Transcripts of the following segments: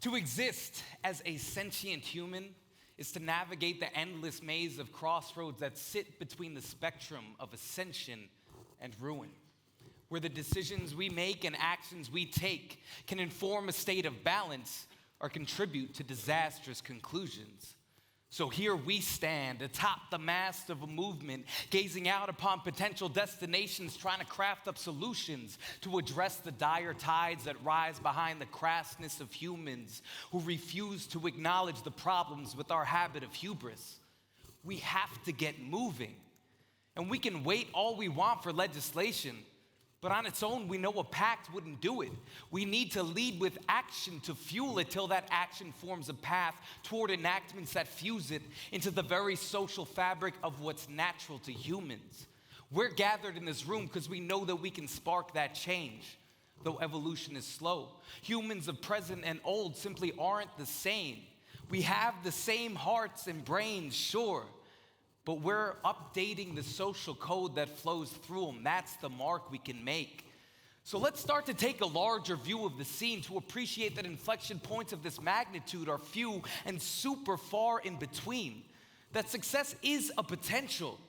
To exist as a sentient human is to navigate the endless maze of crossroads that sit between the spectrum of ascension and ruin, where the decisions we make and actions we take can inform a state of balance or contribute to disastrous conclusions. So here we stand atop the mast of a movement, gazing out upon potential destinations, trying to craft up solutions to address the dire tides that rise behind the crassness of humans who refuse to acknowledge the problems with our habit of hubris. We have to get moving. And we can wait all we want for legislation, but on its own, we know a pact wouldn't do it. We need to lead with action to fuel it till that action forms a path toward enactments that fuse it into the very social fabric of what's natural to humans. We're gathered in this room because we know that we can spark that change, though evolution is slow. Humans of present and old simply aren't the same. We have the same hearts and brains, sure, but we're updating the social code that flows through them. That's the mark we can make. So let's start to take a larger view of the scene to appreciate that inflection points of this magnitude are few and super far in between. That success is a potential,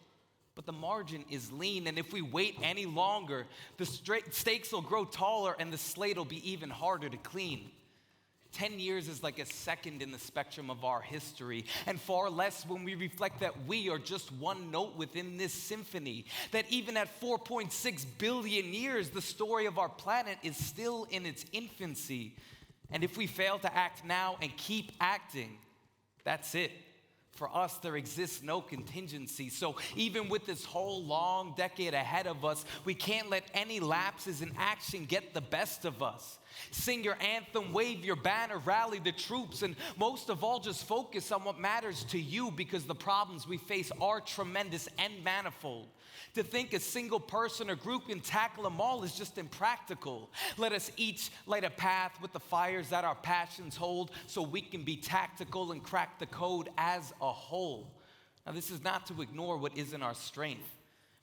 but the margin is lean. And if we wait any longer, the stakes will grow taller and the slate will be even harder to clean. 10 years is like a second in the spectrum of our history, and far less when we reflect that we are just one note within this symphony, that even at 4.6 billion years, the story of our planet is still in its infancy. And if we fail to act now and keep acting, that's it. For us, there exists no contingency. So even with this whole long decade ahead of us, we can't let any lapses in action get the best of us. Sing your anthem, wave your banner, rally the troops, and most of all, just focus on what matters to you, because the problems we face are tremendous and manifold. To think a single person or group can tackle them all is just impractical. Let us each light a path with the fires that our passions hold, so we can be tactical and crack the code as a whole. Now, this is not to ignore what is in our strength,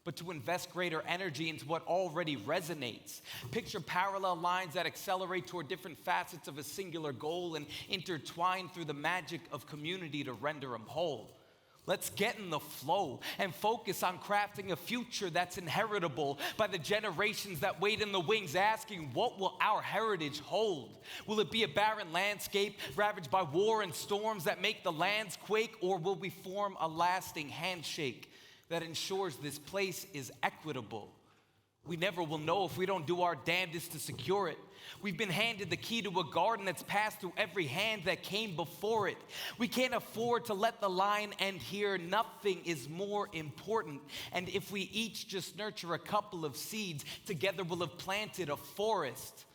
but to invest greater energy into what already resonates. Picture parallel lines that accelerate toward different facets of a singular goal and intertwine through the magic of community to render them whole. Let's get in the flow and focus on crafting a future that's inheritable by the generations that wait in the wings, asking, what will our heritage hold? Will it be a barren landscape ravaged by war and storms that make the lands quake, or will we form a lasting handshake that ensures this place is equitable? We never will know if we don't do our damnedest to secure it. We've been handed the key to a garden that's passed through every hand that came before it. We can't afford to let the line end here. Nothing is more important. And if we each just nurture a couple of seeds, together we'll have planted a forest.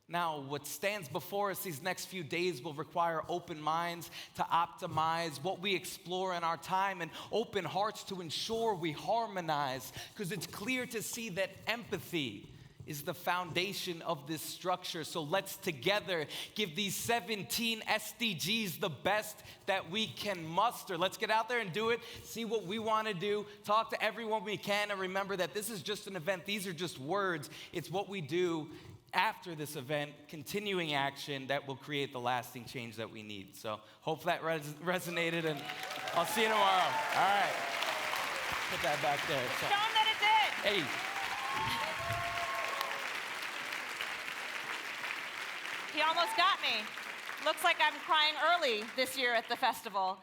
Now, what stands before us these next few days will require open minds to optimize what we explore in our time, and open hearts to ensure we harmonize, because it's clear to see that empathy is the foundation of this structure. So let's together give these 17 SDGs the best that we can muster. Let's get out there and do it, see what we want to do, talk to everyone we can, and remember that this is just an event. These are just words. It's what we do after this event, continuing action that will create the lasting change that we need. So hope that resonated, and I'll see you tomorrow. All right. Put that back there. Show him that it did. Hey. He almost got me. Looks like I'm crying early this year at the festival.